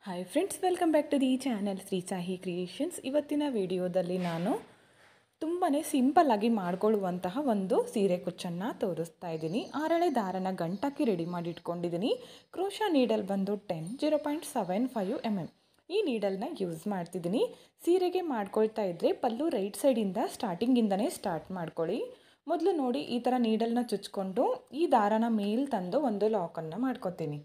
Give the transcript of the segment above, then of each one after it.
Hi friends, welcome back to the channel Shri Sahi creations. ಇವತ್ತಿನ ವಿಡಿಯೋದಲ್ಲಿ ನಾನು ತುಂಬಾ ಸಿಂಪಲ್ಲಾಗಿ ಮಾಡ್ಕೊಳ್ಳುವಂತಹ ಒಂದು ಸೀರೆ ಕುಚ್ಚನ್ನು ತೋರಿಸ್ತಾ ಇದ್ದೀನಿ. 6 ದಾರನ ಗಂಟಾಕಿ ರೆಡಿ ಮಾಡಿ ಇಟ್ಕೊಂಡಿದ್ದೀನಿ. ಕ್ರೋಶಾ ನೀಡಲ್ ಬಂದು 0.75 mm. ಈ ನೀಡಲ್ನ ಯೂಸ್ ಮಾಡ್ತಿದ್ದೀನಿ. ಸೀರೆಗೆ ಮಾಡ್ಕೊಳ್ತಾ ಇದ್ದರೆ ಪಲ್ಲು ರೈಟ್ ಸೈಡಿಂದ ಸ್ಟಾರ್ಟಿಂಗಿಂದನೇ ಸ್ಟಾರ್ಟ್ ಮಾಡ್ಕೊಳ್ಳಿ. ಮೊದಲು ನೋಡಿ, ಈ ಥರ ನೀಡಲ್ನ ಚುಚ್ಕೊಂಡು ಈ ದಾರನ ಮೇಲೆ ತಂದು ಒಂದು ಲಾಕನ್ನು ಮಾಡ್ಕೊತೀನಿ.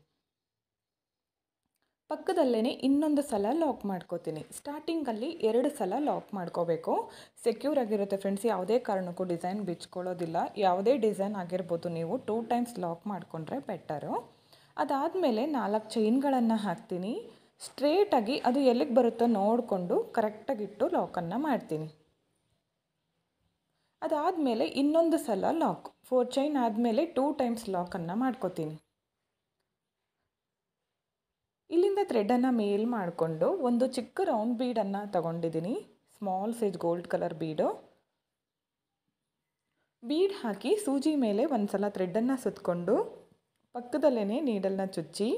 ಪಕ್ಕದಲ್ಲೇ ಇನ್ನೊಂದು ಸಲ ಲಾಕ್ ಮಾಡ್ಕೋತೀನಿ. ಸ್ಟಾರ್ಟಿಂಗಲ್ಲಿ 2 ಸಲ ಲಾಕ್ ಮಾಡ್ಕೋಬೇಕು. ಸೆಕ್ಯೂರ್ ಆಗಿರುತ್ತೆ ಫ್ರೆಂಡ್ಸ್. ಯಾವುದೇ ಕಾರಣಕ್ಕೂ ಡಿಸೈನ್ ಬಿಚ್ಕೊಳ್ಳೋದಿಲ್ಲ. ಯಾವುದೇ ಡಿಸೈನ್ ಆಗಿರ್ಬೋದು, ನೀವು 2 ಟೈಮ್ಸ್ ಲಾಕ್ ಮಾಡಿಕೊಂಡ್ರೆ ಬೆಟರು. ಅದಾದಮೇಲೆ 4 ಚೈನ್ಗಳನ್ನು ಹಾಕ್ತೀನಿ. ಸ್ಟ್ರೇಟಾಗಿ ಅದು ಎಲ್ಲಿಗೆ ಬರುತ್ತೋ ನೋಡಿಕೊಂಡು ಕರೆಕ್ಟಾಗಿಟ್ಟು ಲಾಕನ್ನು ಮಾಡ್ತೀನಿ. ಅದಾದಮೇಲೆ ಇನ್ನೊಂದು ಸಲ ಲಾಕ್, 4 ಚೈನ್ ಆದಮೇಲೆ 2 ಟೈಮ್ಸ್ ಲಾಕನ್ನು ಮಾಡ್ಕೋತೀನಿ. ಇಲ್ಲಿಂದ ಥ್ರೆಡನ್ನು ಮೇಲ್ ಮಾಡಿಕೊಂಡು ಒಂದು ಚಿಕ್ಕ ರೌಂಡ್ ಬೀಡನ್ನು ತಗೊಂಡಿದ್ದೀನಿ. Small size gold colour bead ಹಾಕಿ ಸೂಜಿ ಮೇಲೆ ಒಂದು ಸಲ ಥ್ರೆಡನ್ನು ಸುತ್ತಕೊಂಡು ಪಕ್ಕದಲ್ಲೇ ನೀಡಲ್ನ ಚುಚ್ಚಿ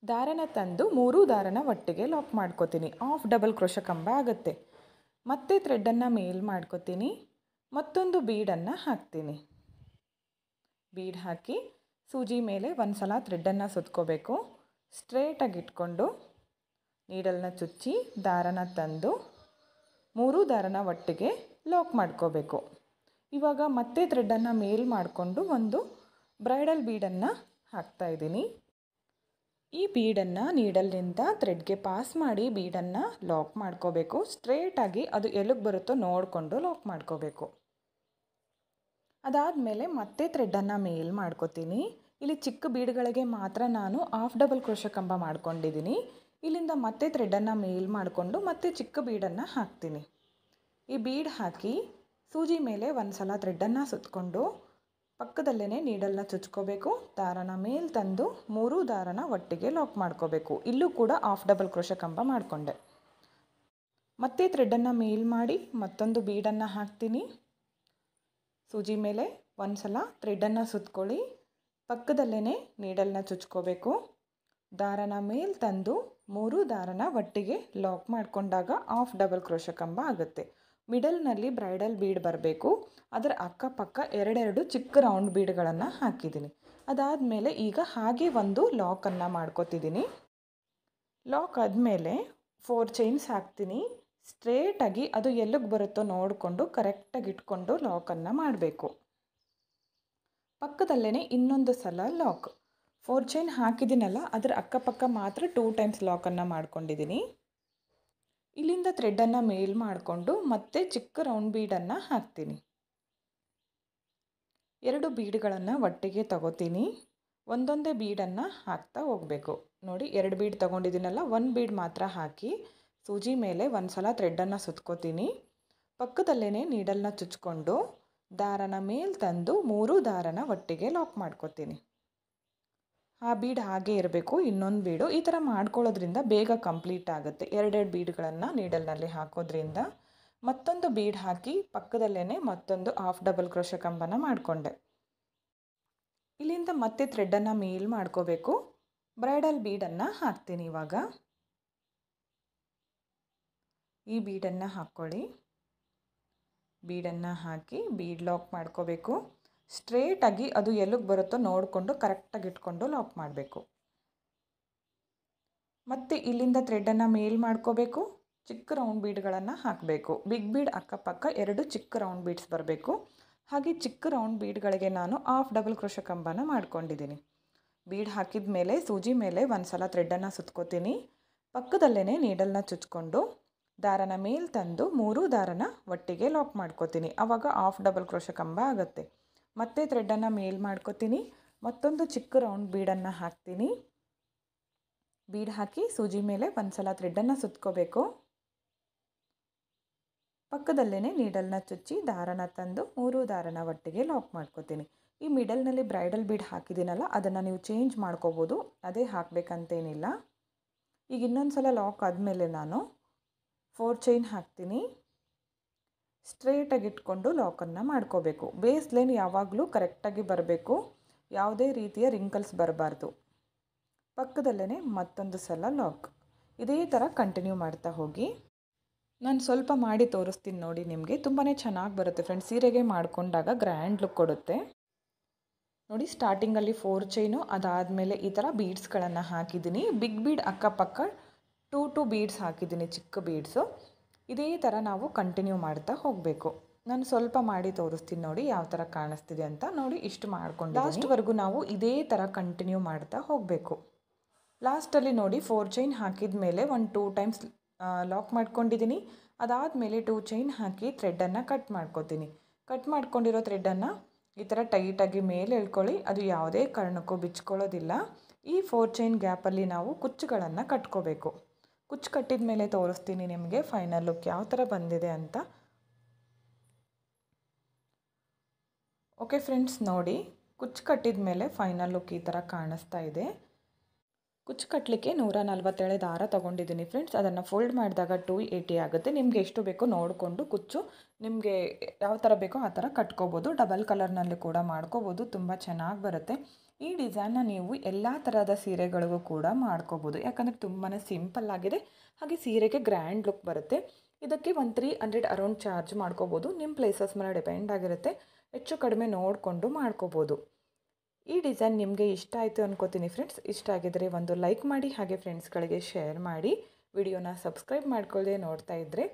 ದಾರನ ತಂದು 3 ದಾರನ ಒಟ್ಟಿಗೆ ಲಾಕ್ ಮಾಡ್ಕೋತೀನಿ. ಹಾಫ್ ಡಬಲ್ ಕ್ರೋಶ ಕಂಬ ಆಗುತ್ತೆ. ಮತ್ತೆ ಥ್ರೆಡನ್ನು ಮೇಲ್ ಮಾಡ್ಕೋತೀನಿ. ಮತ್ತೊಂದು ಬೀಡನ್ನು ಹಾಕ್ತೀನಿ. ಬೀಡ್ ಹಾಕಿ ಸೂಜಿ ಮೇಲೆ ಒಂದು ಸಲ ಥ್ರೆಡನ್ನು ಸುತ್ಕೋಬೇಕು. ಸ್ಟ್ರೇಟಾಗಿ ಇಟ್ಕೊಂಡು ನೀಡಲ್ನ ಚುಚ್ಚಿ ದಾರನ ತಂದು 3 ದಾರನ ಒಟ್ಟಿಗೆ ಲಾಕ್ ಮಾಡ್ಕೋಬೇಕು. ಇವಾಗ ಮತ್ತೆ ಥ್ರೆಡನ್ನು ಮೇಲ್ ಮಾಡಿಕೊಂಡು ಒಂದು ಬ್ರೈಡಲ್ ಬೀಡನ್ನು ಹಾಕ್ತಾಯಿದ್ದೀನಿ. ಈ ಬೀಡನ್ನು ನೀಡಲ್ನಿಂದ ಥ್ರೆಡ್ಗೆ ಪಾಸ್ ಮಾಡಿ ಬೀಡನ್ನು ಲಾಕ್ ಮಾಡ್ಕೋಬೇಕು. ಸ್ಟ್ರೇಟಾಗಿ ಅದು ಎಲ್ಲಿಗೆ ಬರುತ್ತೋ ನೋಡಿಕೊಂಡು ಲಾಕ್ ಮಾಡ್ಕೋಬೇಕು. ಅದಾದಮೇಲೆ ಮತ್ತೆ ಥ್ರೆಡನ್ನು ಮೇಲ್ ಮಾಡ್ಕೋತೀನಿ. ಇಲ್ಲಿ ಚಿಕ್ಕ ಬೀಡ್ಗಳಿಗೆ ಮಾತ್ರ ನಾನು ಹಾಫ್ ಡಬಲ್ ಕ್ರೋಶ ಕಂಬ ಮಾಡ್ಕೊಂಡಿದ್ದೀನಿ. ಇಲ್ಲಿಂದ ಮತ್ತೆ ಥ್ರೆಡನ್ನು ಮೇಲ್ ಮಾಡಿಕೊಂಡು ಮತ್ತೆ ಚಿಕ್ಕ ಬೀಡನ್ನು ಹಾಕ್ತೀನಿ. ಈ ಬೀಡ್ ಹಾಕಿ ಸೂಜಿ ಮೇಲೆ ಒಂದು ಸಲ ಥ್ರೆಡನ್ನು ಸುತ್ತಕೊಂಡು ಪಕ್ಕದಲ್ಲೇ ನೀಡಲ್ನ ಚುಚ್ಕೋಬೇಕು. ದಾರನ ಮೇಲೆ ತಂದು 3 ದಾರನ ಒಟ್ಟಿಗೆ ಲಾಕ್ ಮಾಡ್ಕೋಬೇಕು. ಇಲ್ಲೂ ಕೂಡ ಹಾಫ್ ಡಬಲ್ ಕ್ರೋಶ ಕಂಬ ಮಾಡಿಕೊಂಡೆ. ಮತ್ತೆ ಥ್ರೆಡನ್ನು ಮೇಲ್ ಮಾಡಿ ಮತ್ತೊಂದು ಬೀಡನ್ನು ಹಾಕ್ತೀನಿ. ಸೂಜಿ ಮೇಲೆ ಒಂದು ಸಲ ಥ್ರೆಡನ್ನು ಸುತ್ಕೊಳ್ಳಿ. ಪಕ್ಕದಲ್ಲೇ ನೀಡಲ್ನ ಚುಚ್ಕೋಬೇಕು. ದಾರನ ಮೇಲೆ ತಂದು 3 ದಾರನ ಒಟ್ಟಿಗೆ ಲಾಕ್ ಮಾಡಿಕೊಂಡಾಗ ಹಾಫ್ ಡಬಲ್ ಕ್ರೋಶ ಕಂಬ ಆಗುತ್ತೆ. ಮಿಡಲ್ನಲ್ಲಿ ಬ್ರೈಡಲ್ ಬೀಡ್ ಬರಬೇಕು. ಅದರ ಅಕ್ಕಪಕ್ಕ 2 ಚಿಕ್ಕ ರೌಂಡ್ ಬೀಡ್ಗಳನ್ನು ಹಾಕಿದ್ದೀನಿ. ಅದಾದಮೇಲೆ ಈಗ ಹಾಗೆ ಒಂದು ಲಾಕನ್ನು ಮಾಡ್ಕೋತಿದ್ದೀನಿ. ಲಾಕ್ ಆದಮೇಲೆ 4 ಚೈನ್ಸ್ ಹಾಕ್ತೀನಿ. ಸ್ಟ್ರೇಟಾಗಿ ಅದು ಎಲ್ಲಿಗೆ ಬರುತ್ತೋ ನೋಡಿಕೊಂಡು ಕರೆಕ್ಟಾಗಿ ಇಟ್ಕೊಂಡು ಲಾಕನ್ನು ಮಾಡಬೇಕು. ಪಕ್ಕದಲ್ಲೇ ಇನ್ನೊಂದು ಸಲ ಲಾಕ್, 4 ಚೈನ್ ಹಾಕಿದ್ದೀನಲ್ಲ ಅದರ ಅಕ್ಕಪಕ್ಕ ಮಾತ್ರ 2 ಟೈಮ್ಸ್ ಲಾಕನ್ನು ಮಾಡ್ಕೊಂಡಿದ್ದೀನಿ. ಇಲ್ಲಿಂದ ಥ್ರೆಡನ್ನು ಮೇಲ್ ಮಾಡಿಕೊಂಡು ಮತ್ತೆ ಚಿಕ್ಕ ರೌಂಡ್ ಬೀಡನ್ನು ಹಾಕ್ತೀನಿ. 2 ಬೀಡ್ಗಳನ್ನು ಒಟ್ಟಿಗೆ ತಗೋತೀನಿ. ಒಂದೊಂದೇ ಬೀಡನ್ನು ಹಾಕ್ತಾ ಹೋಗಬೇಕು. ನೋಡಿ, 2 ಬೀಡ್ ತಗೊಂಡಿದ್ದೀನಲ್ಲ, 1 ಬೀಡ್ ಮಾತ್ರ ಹಾಕಿ ಸೂಜಿ ಮೇಲೆ ಒಂದು ಸಲ ಥ್ರೆಡನ್ನು ಸುತ್ಕೋತೀನಿ. ಪಕ್ಕದಲ್ಲೇ ನೀಡಲ್ನ ಚುಚ್ಕೊಂಡು ದಾರನ ಮೇಲೆ ತಂದು 3 ದಾರನ ಒಟ್ಟಿಗೆ ಲಾಕ್ ಮಾಡ್ಕೋತೀನಿ. ಆ ಬೀಡ್ ಹಾಗೆ ಇರಬೇಕು. ಇನ್ನೊಂದು ಬೀಡು ಈ ಥರ ಮಾಡ್ಕೊಳ್ಳೋದ್ರಿಂದ ಬೇಗ ಕಂಪ್ಲೀಟ್ ಆಗುತ್ತೆ. 2 ಬೀಡ್ಗಳನ್ನು ನೀಡಲ್ನಲ್ಲಿ ಹಾಕೋದ್ರಿಂದ. ಮತ್ತೊಂದು ಬೀಡ್ ಹಾಕಿ ಪಕ್ಕದಲ್ಲೇ ಮತ್ತೊಂದು ಹಾಫ್ ಡಬಲ್ ಕ್ರೋಶ ಕಂಬನ ಮಾಡಿಕೊಂಡೆ. ಇಲ್ಲಿಂದ ಮತ್ತೆ ಥ್ರೆಡನ್ನು ಮೇಲ್ ಮಾಡ್ಕೋಬೇಕು. ಬ್ರೈಡಲ್ ಬೀಡನ್ನು ಹಾಕ್ತೀನಿ. ಇವಾಗ ಈ ಬೀಡನ್ನು ಹಾಕ್ಕೊಳ್ಳಿ. ಬೀಡನ್ನು ಹಾಕಿ ಬೀಡ್ ಲಾಕ್ ಮಾಡ್ಕೋಬೇಕು. ಸ್ಟ್ರೇಟಾಗಿ ಅದು ಎಲ್ಲಿಗೆ ಬರುತ್ತೋ ನೋಡಿಕೊಂಡು ಕರೆಕ್ಟಾಗಿ ಇಟ್ಕೊಂಡು ಲಾಕ್ ಮಾಡಬೇಕು. ಮತ್ತು ಇಲ್ಲಿಂದ ಥ್ರೆಡನ್ನು ಮೇಲ್ ಮಾಡ್ಕೋಬೇಕು. ಚಿಕ್ಕ ರೌಂಡ್ ಬೀಡ್ಗಳನ್ನು ಹಾಕಬೇಕು. ಬಿಗ್ ಬೀಡ್ ಅಕ್ಕಪಕ್ಕ 2 ಚಿಕ್ಕ ರೌಂಡ್ ಬೀಡ್ಸ್ ಬರಬೇಕು. ಹಾಗೆ ಚಿಕ್ಕ ರೌಂಡ್ ಬೀಡ್ಗಳಿಗೆ ನಾನು ಹಾಫ್ ಡಬಲ್ ಕ್ರೋಶ ಕಂಬನ ಮಾಡ್ಕೊಂಡಿದ್ದೀನಿ. ಬೀಡ್ ಹಾಕಿದ ಮೇಲೆ ಸೂಜಿ ಮೇಲೆ ಒಂದು ಸಲ ಥ್ರೆಡನ್ನು ಸುತ್ಕೋತೀನಿ. ಪಕ್ಕದಲ್ಲೇ ನೀಡಲ್ನ ಚುಚ್ಕೊಂಡು ದಾರನ ಮೇಲೆ ತಂದು 3 ದಾರನ ಒಟ್ಟಿಗೆ ಲಾಕ್ ಮಾಡ್ಕೋತೀನಿ. ಆವಾಗ ಹಾಫ್ ಡಬಲ್ ಕ್ರೋಶ ಕಂಬ ಆಗುತ್ತೆ. ಮತ್ತೆ ಥ್ರೆಡನ್ನು ಮೇಲ್ ಮಾಡ್ಕೋತೀನಿ. ಮತ್ತೊಂದು ಚಿಕ್ಕ ರೌಂಡ್ ಬೀಡನ್ನು ಹಾಕ್ತೀನಿ. ಬೀಡ್ ಹಾಕಿ ಸೂಜಿ ಮೇಲೆ ಒಂದು ಸಲ ಥ್ರೆಡನ್ನು ಸುತ್ಕೋಬೇಕು. ಪಕ್ಕದಲ್ಲೇ ನೀಡಲ್ನ ಚುಚ್ಚಿ ದಾರನ ತಂದು 3 ದಾರನ ಒಟ್ಟಿಗೆ ಲಾಕ್ ಮಾಡ್ಕೋತೀನಿ. ಈ ಮಿಡಲ್ನಲ್ಲಿ ಬ್ರೈಡಲ್ ಬೀಡ್ ಹಾಕಿದ್ದೀನಲ್ಲ, ಅದನ್ನು ನೀವು ಚೇಂಜ್ ಮಾಡ್ಕೋಬೋದು. ಅದೇ ಹಾಕಬೇಕಂತೇನಿಲ್ಲ. ಈಗ ಇನ್ನೊಂದು ಸಲ ಲಾಕ್ ಆದಮೇಲೆ ನಾನು 4 ಚೈನ್ ಹಾಕ್ತೀನಿ. ಸ್ಟ್ರೇಟಾಗಿ ಇಟ್ಕೊಂಡು ಲಾಕನ್ನು ಮಾಡ್ಕೋಬೇಕು. ಬೇಸ್ ಲೈನ್ ಯಾವಾಗಲೂ ಕರೆಕ್ಟಾಗಿ ಬರಬೇಕು. ಯಾವುದೇ ರೀತಿಯ ರಿಂಕಲ್ಸ್ ಬರಬಾರ್ದು. ಪಕ್ಕದಲ್ಲೇ ಮತ್ತೊಂದು ಸಲ ಲಾಕ್. ಇದೇ ಥರ ಕಂಟಿನ್ಯೂ ಮಾಡ್ತಾ ಹೋಗಿ. ನಾನು ಸ್ವಲ್ಪ ಮಾಡಿ ತೋರಿಸ್ತೀನಿ ನೋಡಿ ನಿಮಗೆ. ತುಂಬಾ ಚೆನ್ನಾಗಿ ಬರುತ್ತೆ ಫ್ರೆಂಡ್ಸ್. ಸೀರೆಗೆ ಮಾಡಿಕೊಂಡಾಗ ಗ್ರ್ಯಾಂಡ್ ಲುಕ್ ಕೊಡುತ್ತೆ ನೋಡಿ. ಸ್ಟಾರ್ಟಿಂಗಲ್ಲಿ 4 ಚೈನು, ಅದಾದಮೇಲೆ ಈ ಥರ ಬೀಡ್ಸ್ಗಳನ್ನು ಹಾಕಿದ್ದೀನಿ. ಬಿಗ್ ಬೀಡ್ ಅಕ್ಕಪಕ್ಕ 2 ಬೀಡ್ಸ್ ಹಾಕಿದ್ದೀನಿ, ಚಿಕ್ಕ ಬೀಡ್ಸು. ಇದೇ ಥರ ನಾವು ಕಂಟಿನ್ಯೂ ಮಾಡ್ತಾ ಹೋಗಬೇಕು. ನಾನು ಸ್ವಲ್ಪ ಮಾಡಿ ತೋರಿಸ್ತೀನಿ ನೋಡಿ ಯಾವ ಥರ ಕಾಣಿಸ್ತಿದೆ ಅಂತ. ನೋಡಿ ಇಷ್ಟು ಮಾಡ್ಕೊಂಡು ಲಾಸ್ಟ್ವರೆಗೂ ನಾವು ಇದೇ ಥರ ಕಂಟಿನ್ಯೂ ಮಾಡ್ತಾ ಹೋಗಬೇಕು. ಲಾಸ್ಟಲ್ಲಿ ನೋಡಿ 4 ಚೈನ್ ಹಾಕಿದ ಮೇಲೆ 2 ಟೈಮ್ಸ್ ಲಾಕ್ ಮಾಡ್ಕೊಂಡಿದ್ದೀನಿ. ಅದಾದಮೇಲೆ 2 ಚೈನ್ ಹಾಕಿ ಥ್ರೆಡನ್ನು ಕಟ್ ಮಾಡ್ಕೊತೀನಿ. ಕಟ್ ಮಾಡ್ಕೊಂಡಿರೋ ಥ್ರೆಡನ್ನು ಈ ಥರ ಟೈಟಾಗಿ ಮೇಲೆ ಎಳ್ಕೊಳ್ಳಿ. ಅದು ಯಾವುದೇ ಕಾರಣಕ್ಕೂ ಬಿಚ್ಕೊಳ್ಳೋದಿಲ್ಲ. ಈ 4 ಚೈನ್ ಗ್ಯಾಪಲ್ಲಿ ನಾವು ಕುಚ್ಚುಗಳನ್ನು ಕಟ್ಕೋಬೇಕು. ಕುಚ್ಚು ಕಟ್ಟಿದ ಮೇಲೆ ತೋರಿಸ್ತೀನಿ ನಿಮಗೆ ಫೈನಲ್ ಲುಕ್ ಯಾವ ಥರ ಬಂದಿದೆ ಅಂತ. ಓಕೆ ಫ್ರೆಂಡ್ಸ್, ನೋಡಿ ಕುಚ್ಚು ಕಟ್ಟಿದ ಮೇಲೆ ಫೈನಲ್ ಲುಕ್ ಈ ಥರ ಕಾಣಿಸ್ತಾ ಇದೆ. ಕುಚ್ಚು ಕಟ್ಟಲಿಕ್ಕೆ 147 ದಾರ ತೊಗೊಂಡಿದ್ದೀನಿ ಫ್ರೆಂಡ್ಸ್. ಅದನ್ನು ಫೋಲ್ಡ್ ಮಾಡಿದಾಗ 280 ಆಗುತ್ತೆ. ನಿಮಗೆ ಎಷ್ಟು ಬೇಕೋ ನೋಡಿಕೊಂಡು ಕುಚ್ಚು ನಿಮಗೆ ಯಾವ ಥರ ಬೇಕೋ ಆ ಥರ ಕಟ್ಕೋಬೋದು. ಡಬಲ್ ಕಲರ್ನಲ್ಲಿ ಕೂಡ ಮಾಡ್ಕೋಬೋದು, ತುಂಬ ಚೆನ್ನಾಗಿ ಬರುತ್ತೆ. ಈ ಡಿಸೈನ್ನ ನೀವು ಎಲ್ಲ ಥರದ ಸೀರೆಗಳಿಗೂ ಕೂಡ ಮಾಡ್ಕೋಬೋದು, ಯಾಕಂದರೆ ತುಂಬಾ ಸಿಂಪಲ್ ಆಗಿದೆ. ಹಾಗೆ ಸೀರೆಗೆ ಗ್ರ್ಯಾಂಡ್ ಲುಕ್ ಬರುತ್ತೆ. ಇದಕ್ಕೆ 300 ಅರೌಂಡ್ ಚಾರ್ಜ್ ಮಾಡ್ಕೋಬೋದು. ನಿಮ್ಮ ಪ್ಲೇಸಸ್ ಮೇಲೆ ಡಿಪೆಂಡ್ ಆಗಿರುತ್ತೆ. ಹೆಚ್ಚು ಕಡಿಮೆ ನೋಡಿಕೊಂಡು ಮಾಡ್ಕೋಬೋದು. ಈ ಡಿಸೈನ್ ನಿಮಗೆ ಇಷ್ಟ ಆಯಿತು ಅನ್ಕೋತೀನಿ ಫ್ರೆಂಡ್ಸ್. ಇಷ್ಟ ಆಗಿದರೆ ಒಂದು ಲೈಕ್ ಮಾಡಿ, ಹಾಗೆ ಫ್ರೆಂಡ್ಸ್ಗಳಿಗೆ ಶೇರ್ ಮಾಡಿ. ವಿಡಿಯೋನ ಸಬ್ಸ್ಕ್ರೈಬ್ ಮಾಡ್ಕೊಳ್ಳದೆ ನೋಡ್ತಾ ಇದ್ದರೆ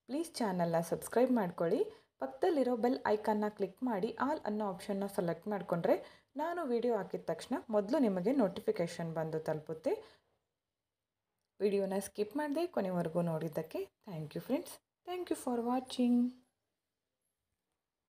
ಪ್ಲೀಸ್ ಚಾನಲ್ನ ಸಬ್ಸ್ಕ್ರೈಬ್ ಮಾಡ್ಕೊಳ್ಳಿ. ಪಕ್ಕದಲ್ಲಿರೋ ಬೆಲ್ ಐಕಾನ್ನ ಕ್ಲಿಕ್ ಮಾಡಿ ಆಲ್ ಅನ್ನೋ ಆಪ್ಷನ್ನ ಸೆಲೆಕ್ಟ್ ಮಾಡಿಕೊಂಡ್ರೆ ನಾನು ವಿಡಿಯೋ ಹಾಕಿದ ತಕ್ಷಣ ಮೊದಲು ನಿಮಗೆ ನೋಟಿಫಿಕೇಷನ್ ಬಂದು ತಲುಪುತ್ತೆ. ವಿಡಿಯೋನ ಸ್ಕಿಪ್ ಮಾಡದೆ ಕೊನೆವರೆಗೂ ನೋಡಿದ್ದಕ್ಕೆ thank you friends. Thank you for watching.